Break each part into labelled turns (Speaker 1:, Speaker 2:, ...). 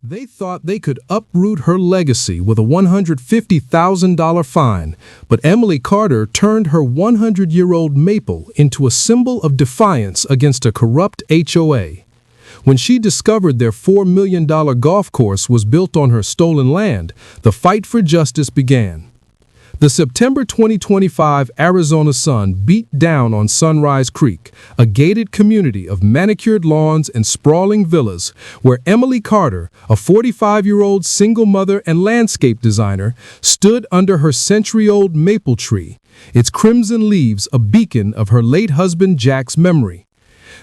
Speaker 1: They thought they could uproot her legacy with a $150,000 fine, but Emily Carter turned her 100-year-old maple into a symbol of defiance against a corrupt HOA. When she discovered their $4 million golf course was built on her stolen land, the fight for justice began. The September 2025 Arizona sun beat down on Sunrise Creek, a gated community of manicured lawns and sprawling villas where Emily Carter, a 45-year-old single mother and landscape designer, stood under her century-old maple tree, its crimson leaves a beacon of her late husband Jack's memory.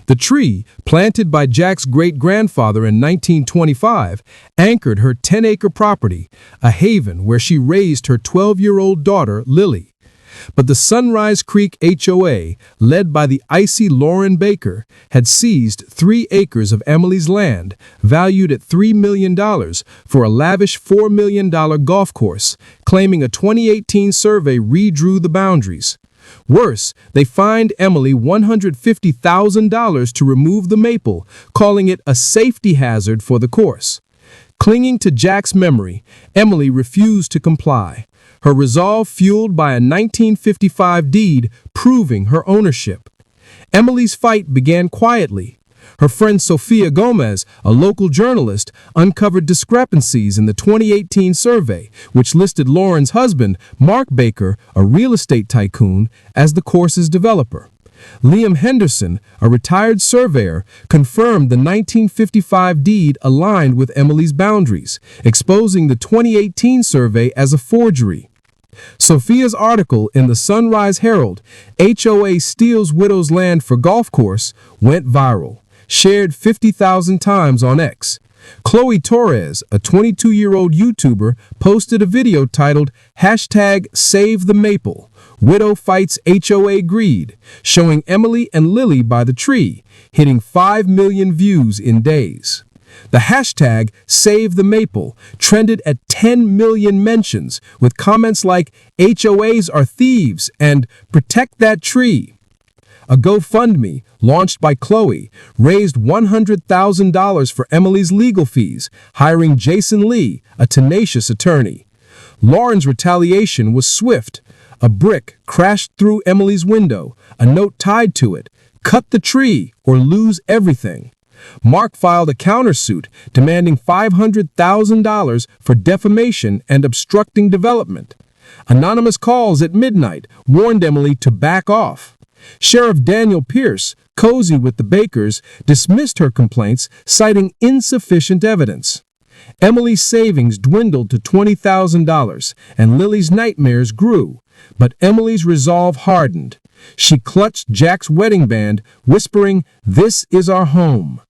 Speaker 1: The tree, planted by Jack's great-grandfather in 1925, anchored her 10-acre property, a haven where she raised her 12-year-old daughter, Lily. But the Sunrise Creek HOA, led by the icy Lauren Baker, had seized 3 acres of Emily's land, valued at $3 million, for a lavish $4 million golf course, claiming a 2018 survey redrew the boundaries. Worse, they fined Emily $150,000 to remove the maple, calling it a safety hazard for the course. Clinging to Jack's memory, Emily refused to comply, her resolve fueled by a 1955 deed proving her ownership. Emily's fight began quietly. Her friend Sophia Gomez, a local journalist, uncovered discrepancies in the 2018 survey, which listed Lauren's husband, Mark Baker, a real estate tycoon, as the course's developer. Liam Henderson, a retired surveyor, confirmed the 1955 deed aligned with Emily's boundaries, exposing the 2018 survey as a forgery. Sophia's article in the Sunrise Herald, HOA Steals Widow's Land for Golf Course, went viral, shared 50,000 times on X. Chloe Torres, a 22-year-old YouTuber, posted a video titled #SaveTheMaple, Widow Fights HOA Greed, showing Emily and Lily by the tree, hitting 5 million views in days. The hashtag #SaveTheMaple trended at 10 million mentions, with comments like "HOAs are thieves" and "Protect that tree." A GoFundMe, launched by Chloe, raised $100,000 for Emily's legal fees, hiring Jason Lee, a tenacious attorney. Lauren's retaliation was swift. A brick crashed through Emily's window, a note tied to it, "Cut the tree or lose everything." Mark filed a countersuit demanding $500,000 for defamation and obstructing development. Anonymous calls at midnight warned Emily to back off. Sheriff Daniel Pierce, cozy with the Bakers, dismissed her complaints, citing insufficient evidence. Emily's savings dwindled to $20,000, and Lily's nightmares grew. But Emily's resolve hardened. She clutched Jack's wedding band, whispering, "This is our home."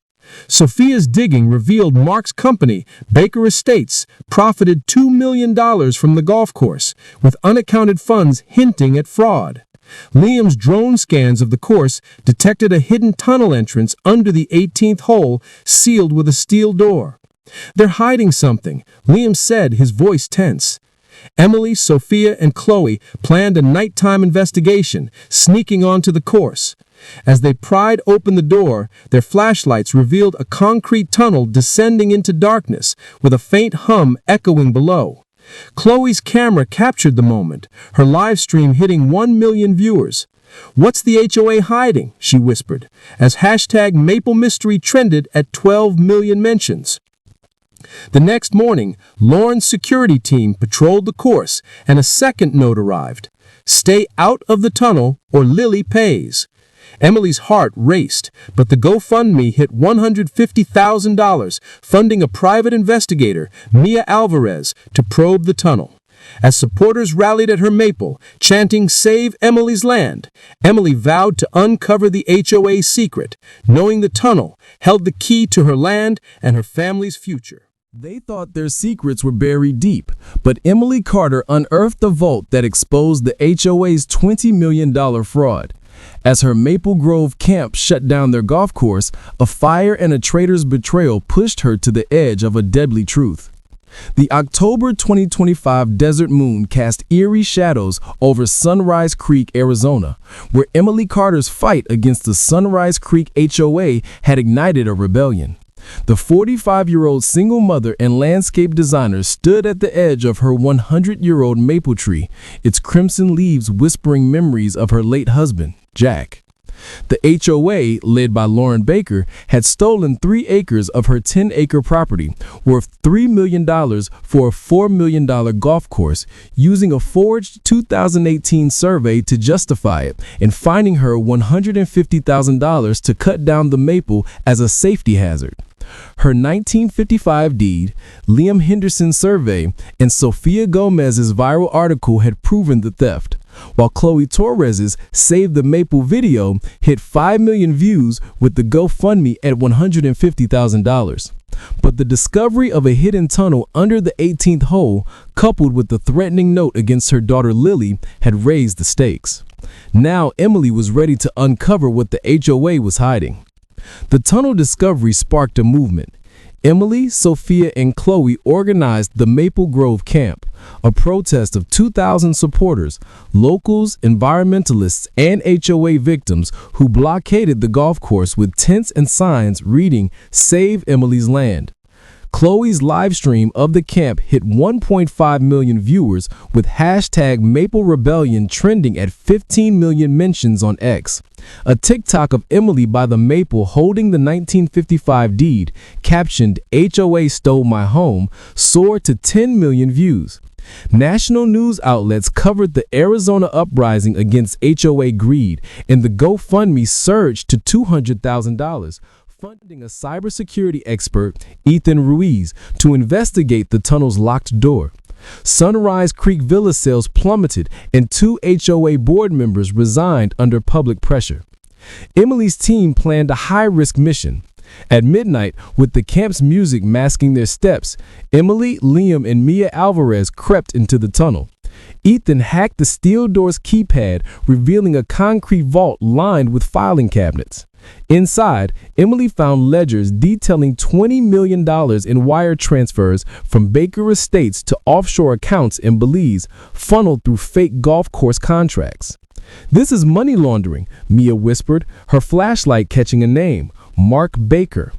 Speaker 1: Sophia's digging revealed Mark's company, Baker Estates, profited $2 million from the golf course, with unaccounted funds hinting at fraud. Liam's drone scans of the course detected a hidden tunnel entrance under the 18th hole, sealed with a steel door. "They're hiding something," Liam said, his voice tense. Emily, Sophia, and Chloe planned a nighttime investigation, sneaking onto the course. As they pried open the door, their flashlights revealed a concrete tunnel descending into darkness, with a faint hum echoing below. Chloe's camera captured the moment, her live stream hitting 1 million viewers. "What's the HOA hiding?" she whispered, as #MapleMystery trended at 12 million mentions. The next morning, Lauren's security team patrolled the course, and a second note arrived: "Stay out of the tunnel or Lily pays." Emily's heart raced, but the GoFundMe hit $150,000, funding a private investigator, Mia Alvarez, to probe the tunnel. As supporters rallied at her maple, chanting "Save Emily's Land," Emily vowed to uncover the HOA's secret, knowing the tunnel held the key to her land and her family's future. They thought their secrets were buried deep, but Emily Carter unearthed the vault that exposed the HOA's $20 million fraud. As her Maple Grove camp shut down their golf course, a fire and a traitor's betrayal pushed her to the edge of a deadly truth. The October 2025 desert moon cast eerie shadows over Sunrise Creek, Arizona, where Emily Carter's fight against the Sunrise Creek HOA had ignited a rebellion. The 45-year-old single mother and landscape designer stood at the edge of her 100-year-old maple tree, its crimson leaves whispering memories of her late husband, Jack. The HOA, led by Lauren Baker, had stolen 3 acres of her 10-acre property, worth $3 million for a $4 million golf course, using a forged 2018 survey to justify it, and fining her $150,000 to cut down the maple as a safety hazard. Her 1955 deed, Liam Henderson's survey, and Sofia Gomez's viral article had proven the theft, while Chloe Torres's Save the Maple video hit 5 million views with the GoFundMe at $150,000. But the discovery of a hidden tunnel under the 18th hole, coupled with the threatening note against her daughter Lily, had raised the stakes. Now Emily was ready to uncover what the HOA was hiding. The tunnel discovery sparked a movement. Emily, Sophia, and Chloe organized the Maple Grove Camp, a protest of 2,000 supporters, locals, environmentalists, and HOA victims who blockaded the golf course with tents and signs reading, "Save Emily's Land." Chloe's live stream of the camp hit 1.5 million viewers, with hashtag Maple Rebellion trending at 15 million mentions on X. A TikTok of Emily by the Maple holding the 1955 deed, captioned "HOA Stole My Home," soared to 10 million views. National news outlets covered the Arizona uprising against HOA greed, and the GoFundMe surged to $200,000. Funding a cybersecurity expert, Ethan Ruiz, to investigate the tunnel's locked door. Sunrise Creek Villa sales plummeted, and 2 HOA board members resigned under public pressure. Emily's team planned a high-risk mission. At midnight, with the camp's music masking their steps, Emily, Liam, and Mia Alvarez crept into the tunnel. Ethan hacked the steel door's keypad, revealing a concrete vault lined with filing cabinets. Inside, Emily found ledgers detailing $20 million in wire transfers from Baker Estates to offshore accounts in Belize, funneled through fake golf course contracts. "This is money laundering," Mia whispered, her flashlight catching a name: Mark Baker.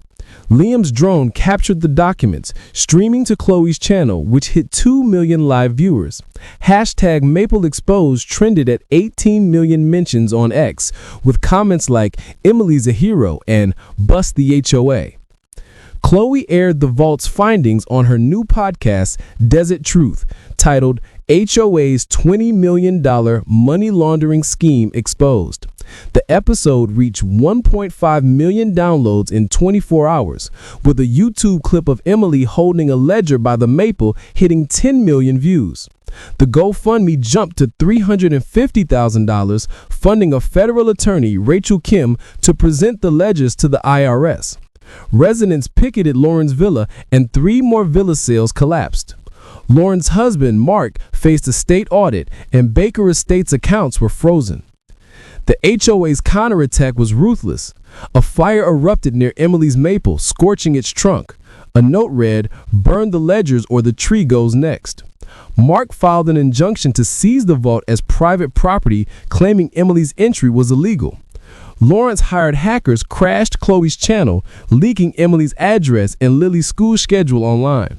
Speaker 1: Liam's drone captured the documents, streaming to Chloe's channel, which hit 2 million live viewers. Hashtag Maple Exposed trended at 18 million mentions on X, with comments like "Emily's a hero" and "Bust the HOA." Chloe aired the vault's findings on her new podcast, Desert Truth, titled "HOA's $20 million Money Laundering Scheme Exposed." The episode reached 1.5 million downloads in 24 hours, with a YouTube clip of Emily holding a ledger by the Maple hitting 10 million views. The GoFundMe jumped to $350,000, funding a federal attorney, Rachel Kim, to present the ledgers to the IRS. Residents picketed Lauren's villa, and 3 more villa sales collapsed. Lauren's husband, Mark, faced a state audit, and Baker Estates accounts were frozen. The HOA's counterattack was ruthless. A fire erupted near Emily's maple, scorching its trunk. A note read, "Burn the ledgers or the tree goes next." Mark filed an injunction to seize the vault as private property, claiming Emily's entry was illegal. Lawrence hired hackers crashed Chloe's channel, leaking Emily's address and Lily's school schedule online.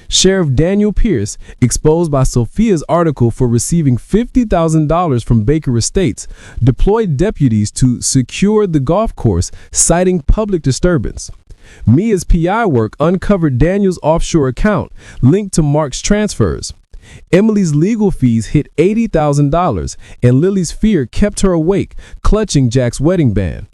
Speaker 1: Sheriff Daniel Pierce, exposed by Sophia's article for receiving $50,000 from Baker Estates, deployed deputies to secure the golf course, citing public disturbance. Mia's PI work uncovered Daniel's offshore account, linked to Mark's transfers. Emily's legal fees hit $80,000, and Lily's fear kept her awake, clutching Jack's wedding band.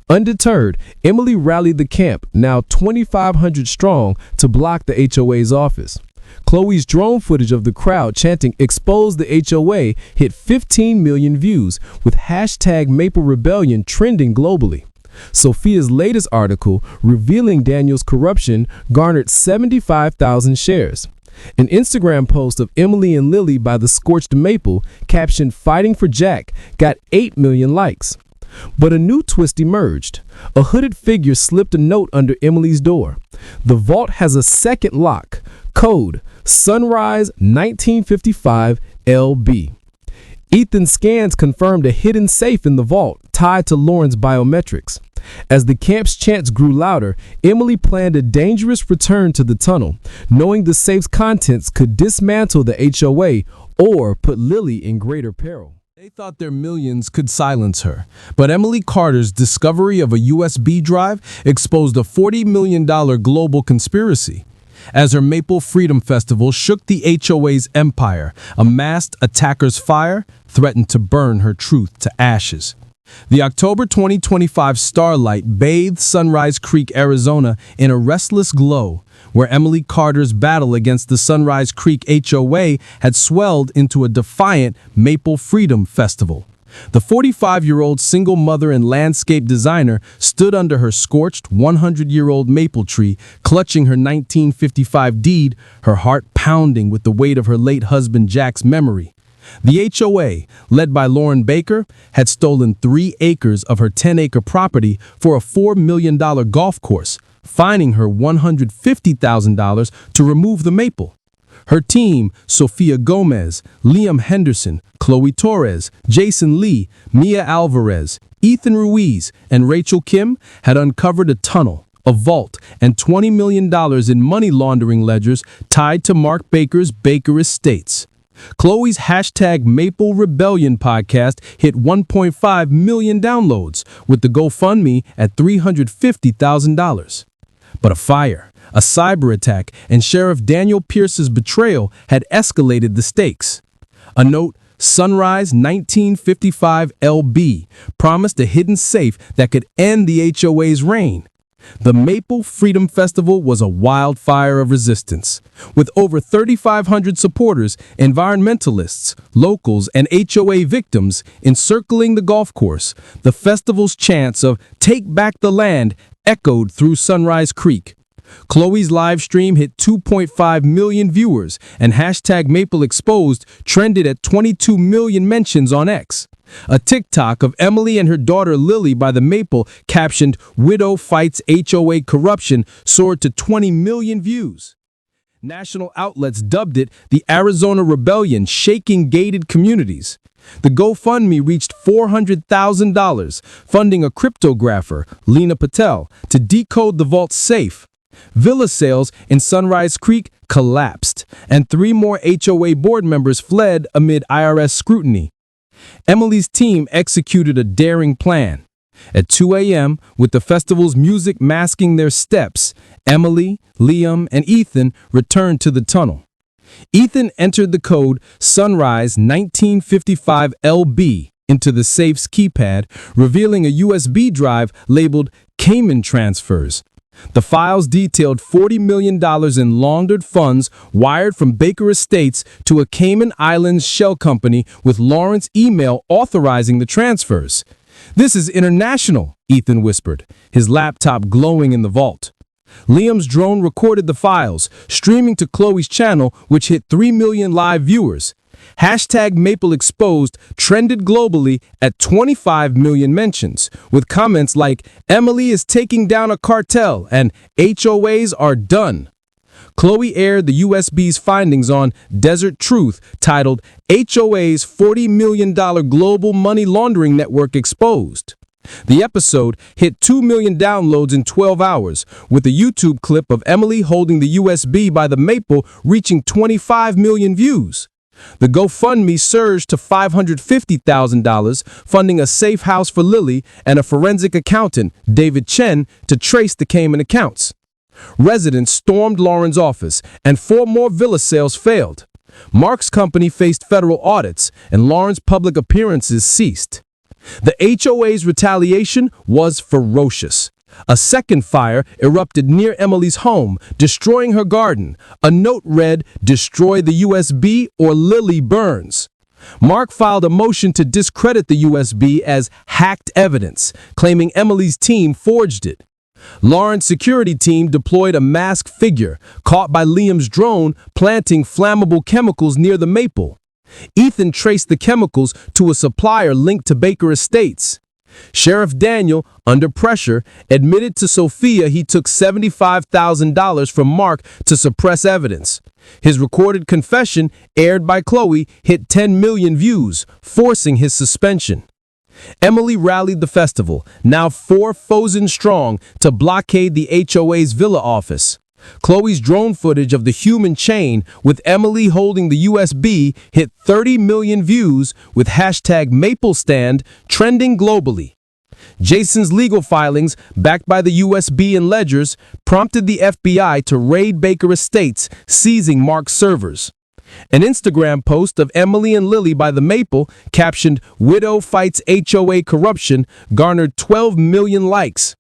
Speaker 1: Undeterred, Emily rallied the camp, now 2,500 strong, to block the HOA's office. Chloe's drone footage of the crowd chanting "Expose the HOA" hit 15 million views, with hashtag Maple Rebellion trending globally. Sophia's latest article, revealing Daniel's corruption, garnered 75,000 shares. An Instagram post of Emily and Lily by the Scorched Maple, captioned "Fighting for Jack," got 8 million likes. But a new twist emerged. A hooded figure slipped a note under Emily's door. The vault has a second lock. Code Sunrise 1955 LB. Ethan scans confirmed a hidden safe in the vault tied to Lauren's biometrics. As the camp's chants grew louder, Emily planned a dangerous return to the tunnel, knowing the safe's contents could dismantle the HOA or put Lily in greater peril. They thought their millions could silence her, but Emily Carter's discovery of a USB drive exposed a $40 million global conspiracy. As her Maple Freedom Festival shook the HOA's empire, a masked attacker's fire threatened to burn her truth to ashes. The October 2025 starlight bathed Sunrise Creek, Arizona in a restless glow, where Emily Carter's battle against the Sunrise Creek HOA had swelled into a defiant Maple Freedom Festival. The 45-year-old single mother and landscape designer stood under her scorched 100-year-old maple tree, clutching her 1955 deed, her heart pounding with the weight of her late husband Jack's memory. The HOA, led by Lauren Baker, had stolen 3 acres of her 10-acre property for a $4 million golf course, fining her $150,000 to remove the maple. Her team, Sofia Gomez, Liam Henderson, Chloe Torres, Jason Lee, Mia Alvarez, Ethan Ruiz, and Rachel Kim, had uncovered a tunnel, a vault, and $20 million in money laundering ledgers tied to Mark Baker's Baker Estates. Chloe's #Maple Rebellion podcast hit 1.5 million downloads, with the GoFundMe at $350,000. But a fire, a cyber attack, and Sheriff Daniel Pierce's betrayal had escalated the stakes. A note, Sunrise 1955 LB, promised a hidden safe that could end the HOA's reign. The Maple Freedom Festival was a wildfire of resistance. With over 3,500 supporters, environmentalists, locals, and HOA victims encircling the golf course, the festival's chants of "Take Back the Land" echoed through Sunrise Creek. Chloe's live stream hit 2.5 million viewers, and #MapleExposed trended at 22 million mentions on X. A TikTok of Emily and her daughter Lily by the Maple captioned "Widow Fights HOA Corruption" soared to 20 million views. National outlets dubbed it the Arizona Rebellion, shaking gated communities. The GoFundMe reached $400,000, funding a cryptographer, Lena Patel, to decode the vault's safe. Villa sales in Sunrise Creek collapsed, and 3 more HOA board members fled amid IRS scrutiny. Emily's team executed a daring plan. At 2 a.m., with the festival's music masking their steps, Emily, Liam, and Ethan returned to the tunnel. Ethan entered the code Sunrise 1955 LB into the safe's keypad, revealing a USB drive labeled Cayman Transfers. The files detailed $40 million in laundered funds wired from Baker Estates to a Cayman Islands shell company, with Lawrence's email authorizing the transfers. "This is international," Ethan whispered, his laptop glowing in the vault. Liam's drone recorded the files, streaming to Chloe's channel, which hit 3 million live viewers. #MapleExposed trended globally at 25 million mentions, with comments like "Emily is taking down a cartel" and "HOAs are done." Chloe aired the USB's findings on Desert Truth, titled "HOA's $40 million global money laundering network exposed." The episode hit 2 million downloads in 12 hours, with a YouTube clip of Emily holding the USB by the Maple reaching 25 million views. The GoFundMe surged to $550,000, funding a safe house for Lily and a forensic accountant, David Chen, to trace the Cayman accounts. Residents stormed Lauren's office, and 4 more villa sales failed. Mark's company faced federal audits, and Lauren's public appearances ceased. The HOA's retaliation was ferocious. A second fire erupted near Emily's home, destroying her garden. A note read, "Destroy the USB or Lily burns." Mark filed a motion to discredit the USB as hacked evidence, claiming Emily's team forged it. Lauren's security team deployed a masked figure, caught by Liam's drone, planting flammable chemicals near the Maple. Ethan traced the chemicals to a supplier linked to Baker Estates. Sheriff Daniel, under pressure, admitted to Sophia he took $75,000 from Mark to suppress evidence. His recorded confession, aired by Chloe, hit 10 million views, forcing his suspension. Emily rallied the festival, now 4,000 strong, to blockade the HOA's villa office. Chloe's drone footage of the human chain with Emily holding the USB hit 30 million views with hashtag #MapleStand trending globally. Jason's legal filings, backed by the USB and ledgers, prompted the FBI to raid Baker Estates, seizing Mark's servers. An Instagram post of Emily and Lily by the Maple, captioned "Widow Fights HOA Corruption," garnered 12 million likes.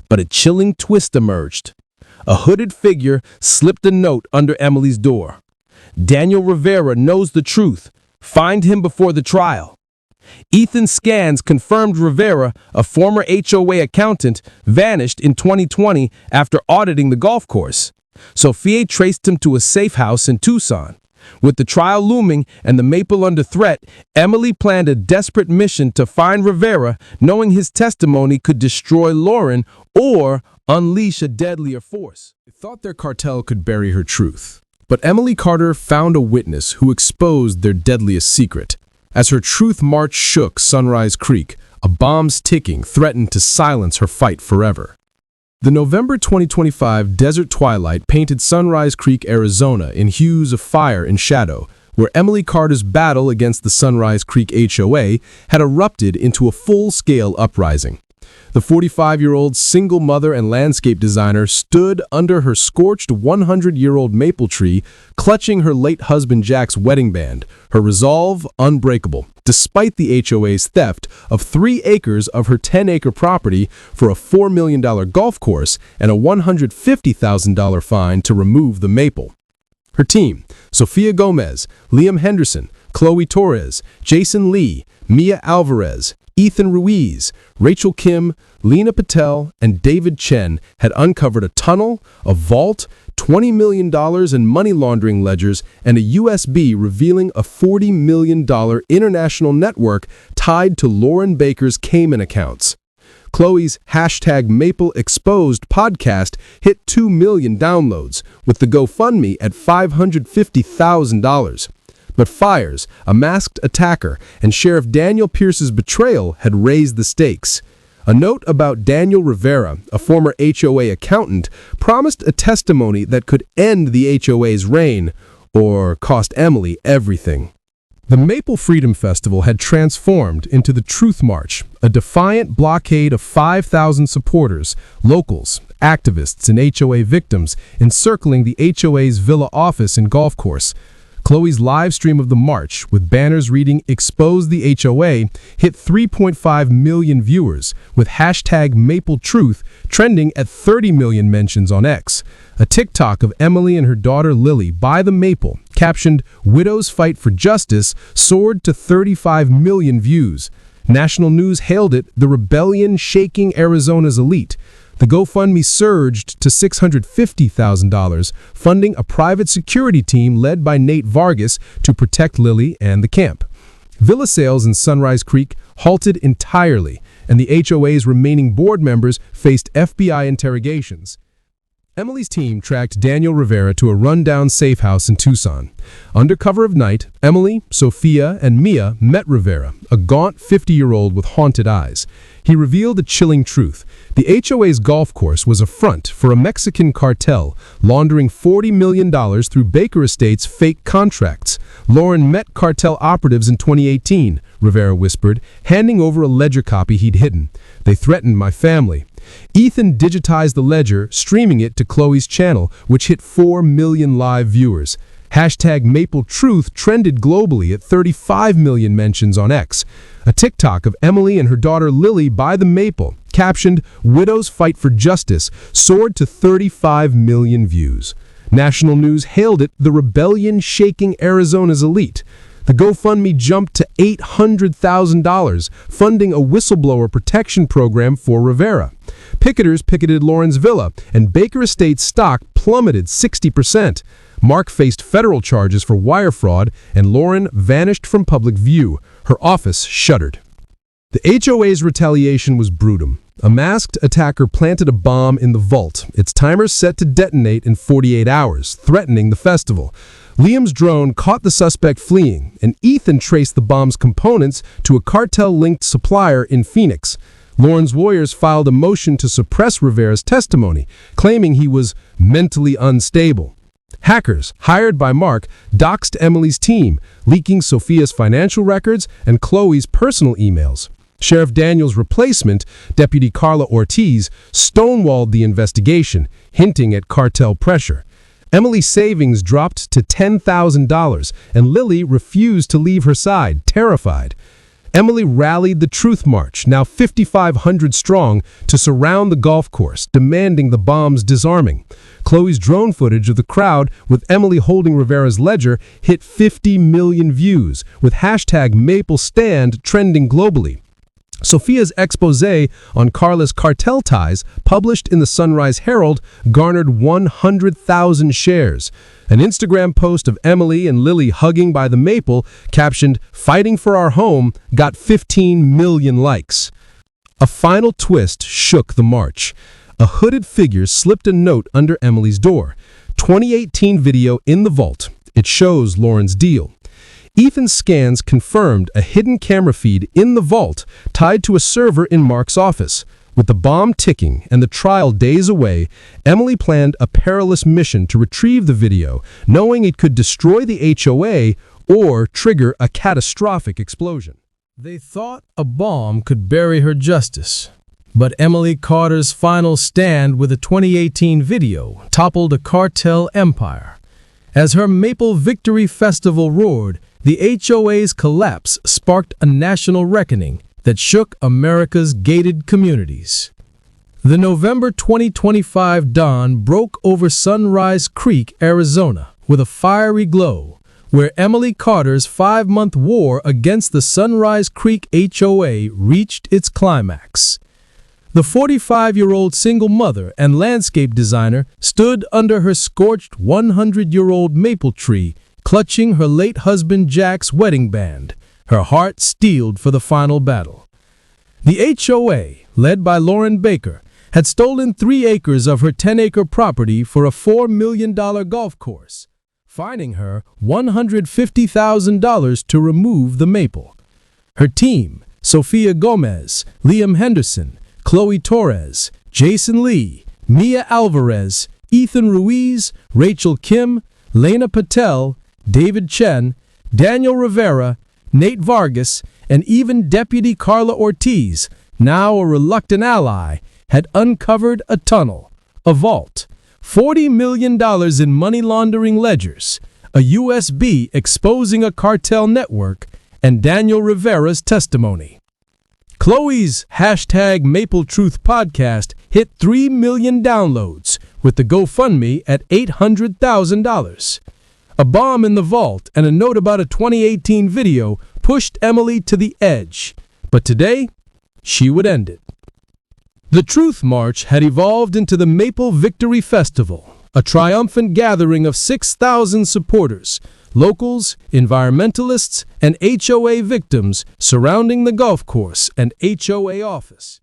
Speaker 1: But a chilling twist emerged. A hooded figure slipped a note under Emily's door. "Daniel Rivera knows the truth. Find him before the trial." Ethan scans confirmed Rivera, a former HOA accountant, vanished in 2020 after auditing the golf course. Sophia traced him to a safe house in Tucson. With the trial looming and the Maple under threat, Emily planned a desperate mission to find Rivera, knowing his testimony could destroy Lauren or unleash a deadlier force. They thought their cartel could bury her truth. But Emily Carter found a witness who exposed their deadliest secret. As her truth march shook Sunrise Creek, a bomb's ticking threatened to silence her fight forever. The November 2025 desert twilight painted Sunrise Creek, Arizona in hues of fire and shadow, where Emily Carter's battle against the Sunrise Creek HOA had erupted into a full-scale uprising. The 45-year-old single mother and landscape designer stood under her scorched 100-year-old maple tree, clutching her late husband Jack's wedding band, her resolve unbreakable, despite the HOA's theft of 3 acres of her 10-acre property for a $4 million golf course and a $150,000 fine to remove the maple. Her team, Sofia Gomez, Liam Henderson, Chloe Torres, Jason Lee, Mia Alvarez, Ethan Ruiz, Rachel Kim, Lena Patel, and David Chen had uncovered a tunnel, a vault, $20 million in money laundering ledgers, and a USB revealing a $40 million international network tied to Lauren Baker's Cayman accounts. Chloe's #MapleExposed podcast hit 2 million downloads, with the GoFundMe at $550,000. But fires, a masked attacker, and Sheriff Daniel Pierce's betrayal had raised the stakes. A note about Daniel Rivera, a former HOA accountant, promised a testimony that could end the HOA's reign, or cost Emily everything. The Maple Freedom Festival had transformed into the Truth March, a defiant blockade of 5,000 supporters, locals, activists, and HOA victims encircling the HOA's villa office and golf course. Chloe's live stream of the march, with banners reading "Expose the HOA," hit 3.5 million viewers, with #MapleTruth trending at 30 million mentions on X. A TikTok of Emily and her daughter Lily by the Maple, captioned "Widows Fight for Justice," soared to 35 million views. National news hailed it the rebellion shaking Arizona's elite. The GoFundMe surged to $650,000, funding a private security team led by Nate Vargas to protect Lily and the camp. Villa sales in Sunrise Creek halted entirely, and the HOA's remaining board members faced FBI interrogations. Emily's team tracked Daniel Rivera to a rundown safe house in Tucson. Under cover of night, Emily, Sophia, and Mia met Rivera, a gaunt 50-year-old with haunted eyes. He revealed a chilling truth. The HOA's golf course was a front for a Mexican cartel, laundering $40 million through Baker Estates' fake contracts. Lauren met cartel operatives in 2018, Rivera whispered, handing over a ledger copy he'd hidden. They threatened my family. Ethan digitized the ledger, streaming it to Chloe's channel, which hit 4 million live viewers. #MapleTruth trended globally at 35 million mentions on X. A TikTok of Emily and her daughter Lily by the Maple, captioned "Widows Fight for Justice," soared to 35 million views. National news hailed it the rebellion shaking Arizona's elite. The GoFundMe jumped to $800,000, funding a whistleblower protection program for Rivera. Picketers picketed Lauren's villa, and Baker Estates stock plummeted 60%. Mark faced federal charges for wire fraud, and Lauren vanished from public view. Her office shuttered. The HOA's retaliation was brutal. A masked attacker planted a bomb in the vault, its timer set to detonate in 48 hours, threatening the festival. Liam's drone caught the suspect fleeing, and Ethan traced the bomb's components to a cartel-linked supplier in Phoenix. Lauren's lawyers filed a motion to suppress Rivera's testimony, claiming he was mentally unstable. Hackers, hired by Mark, doxed Emily's team, leaking Sophia's financial records and Chloe's personal emails. Sheriff Daniel's replacement, Deputy Carla Ortiz, stonewalled the investigation, hinting at cartel pressure. Emily's savings dropped to $10,000, and Lily refused to leave her side, terrified. Emily rallied the Truth March, now 5,500 strong, to surround the golf course, demanding the bomb's disarming. Chloe's drone footage of the crowd, with Emily holding Rivera's ledger, hit 50 million views, with hashtag #MapleStand trending globally. Sophia's exposé on Carla's cartel ties, published in the Sunrise Herald, garnered 100,000 shares. An Instagram post of Emily and Lily hugging by the Maple, captioned, "Fighting for our home," got 15 million likes. A final twist shook the march. A hooded figure slipped a note under Emily's door. 2018 video in the vault. It shows Lauren's deal. Ethan's scans confirmed a hidden camera feed in the vault tied to a server in Mark's office. With the bomb ticking and the trial days away, Emily planned a perilous mission to retrieve the video, knowing it could destroy the HOA or trigger a catastrophic explosion. They thought a bomb could bury her justice. But Emily Carter's final stand with a 2018 video toppled a cartel empire. As her Maple Victory Festival roared, the HOA's collapse sparked a national reckoning that shook America's gated communities. The November 2025 dawn broke over Sunrise Creek, Arizona, with a fiery glow, where Emily Carter's 5-month war against the Sunrise Creek HOA reached its climax. The 45-year-old single mother and landscape designer stood under her scorched 100-year-old maple tree, clutching her late husband Jack's wedding band, her heart steeled for the final battle. The HOA, led by Lauren Baker, had stolen 3 acres of her 10-acre property for a $4 million golf course, fining her $150,000 to remove the maple. Her team, Sophia Gomez, Liam Henderson, Chloe Torres, Jason Lee, Mia Alvarez, Ethan Ruiz, Rachel Kim, Lena Patel, David Chen, Daniel Rivera, Nate Vargas, and even Deputy Carla Ortiz, now a reluctant ally, had uncovered a tunnel, a vault, $40 million in money laundering ledgers, a USB exposing a cartel network, and Daniel Rivera's testimony. Chloe's #MapleTruth podcast hit 3 million downloads, with the GoFundMe at $800,000. A bomb in the vault and a note about a 2018 video pushed Emily to the edge, but today, she would end it. The Truth March had evolved into the Maple Victory Festival, a triumphant gathering of 6,000 supporters, locals, environmentalists, and HOA victims surrounding the golf course and HOA office.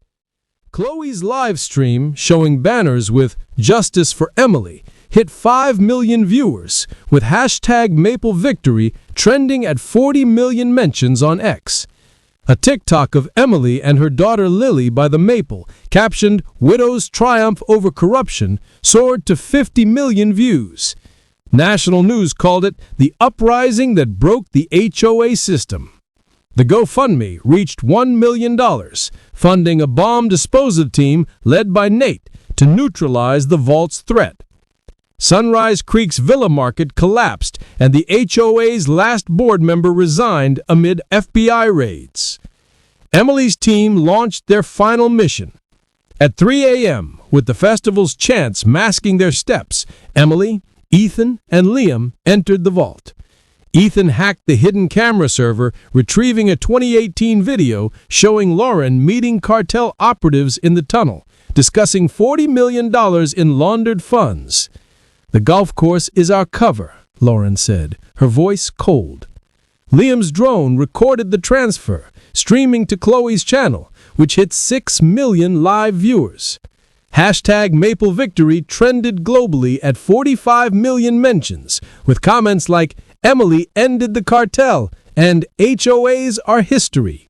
Speaker 1: Chloe's live stream, showing banners with "Justice for Emily," hit 5 million viewers, with #MapleVictory trending at 40 million mentions on X. A TikTok of Emily and her daughter Lily by the Maple, captioned "Widow's Triumph Over Corruption," soared to 50 million views. National news called it the uprising that broke the HOA system. The GoFundMe reached $1 million, funding a bomb disposal team led by Nate to neutralize the vault's threat. Sunrise Creek's Villa Market collapsed, and the HOA's last board member resigned amid FBI raids. Emily's team launched their final mission. At 3 a.m., with the festival's chants masking their steps, Emily, Ethan, and Liam entered the vault. Ethan hacked the hidden camera server, retrieving a 2018 video showing Lauren meeting cartel operatives in the tunnel, discussing $40 million in laundered funds. "The golf course is our cover," Lauren said, her voice cold. Liam's drone recorded the transfer, streaming to Chloe's channel, which hit 6 million live viewers. Hashtag Maple Victory trended globally at 45 million mentions, with comments like, "Emily ended the cartel," and "HOAs are history."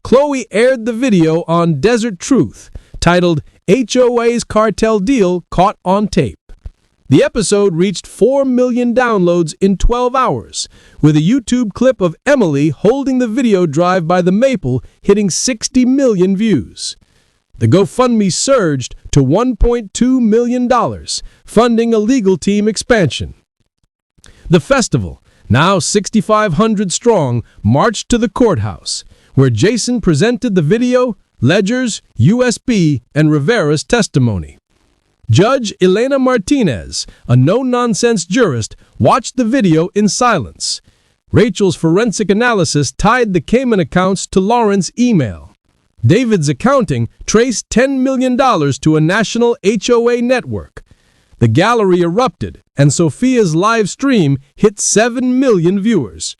Speaker 1: Chloe aired the video on Desert Truth, titled "HOA's Cartel Deal Caught on Tape." The episode reached 4 million downloads in 12 hours, with a YouTube clip of Emily holding the video drive by the Maple hitting 60 million views. The GoFundMe surged to $1.2 million, funding a legal team expansion. The festival, now 6,500 strong, marched to the courthouse, where Jason presented the video, ledgers, USB, and Rivera's testimony. Judge Elena Martinez, a no-nonsense jurist, watched the video in silence. Rachel's forensic analysis tied the Cayman accounts to Lauren's email. David's accounting traced $10 million to a national HOA network. The gallery erupted, and Sophia's live stream hit 7 million viewers.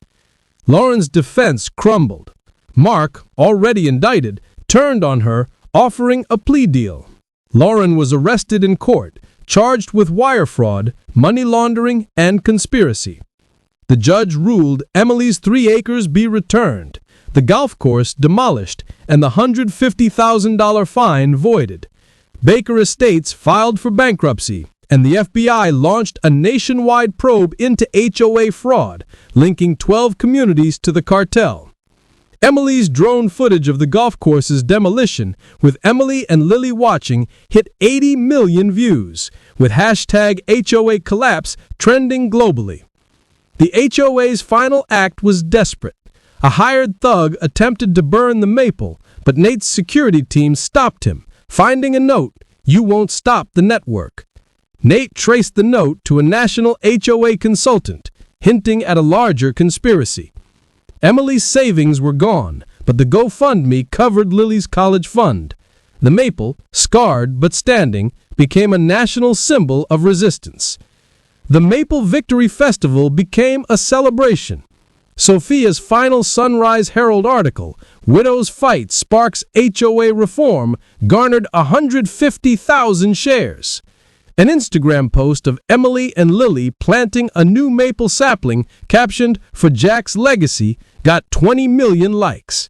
Speaker 1: Lauren's defense crumbled. Mark, already indicted, turned on her, offering a plea deal. Lauren was arrested in court, charged with wire fraud, money laundering, and conspiracy. The judge ruled Emily's 3 acres be returned, the golf course demolished, and the $150,000 fine voided. Baker Estates filed for bankruptcy, and the FBI launched a nationwide probe into HOA fraud, linking 12 communities to the cartel. Emily's drone footage of the golf course's demolition, with Emily and Lily watching, hit 80 million views, with hashtag HOA collapse trending globally. The HOA's final act was desperate. A hired thug attempted to burn the Maple, but Nate's security team stopped him, finding a note, "You won't stop the network." Nate traced the note to a national HOA consultant, hinting at a larger conspiracy. Emily's savings were gone, but the GoFundMe covered Lily's college fund. The Maple, scarred but standing, became a national symbol of resistance. The Maple Victory Festival became a celebration. Sophia's final Sunrise Herald article, "Widows Fight Sparks HOA Reform," garnered 150,000 shares. An Instagram post of Emily and Lily planting a new maple sapling, captioned "For Jack's Legacy," got 20 million likes.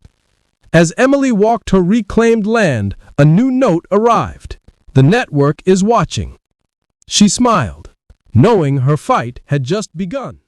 Speaker 1: As Emily walked her reclaimed land, a new note arrived. "The network is watching." She smiled, knowing her fight had just begun.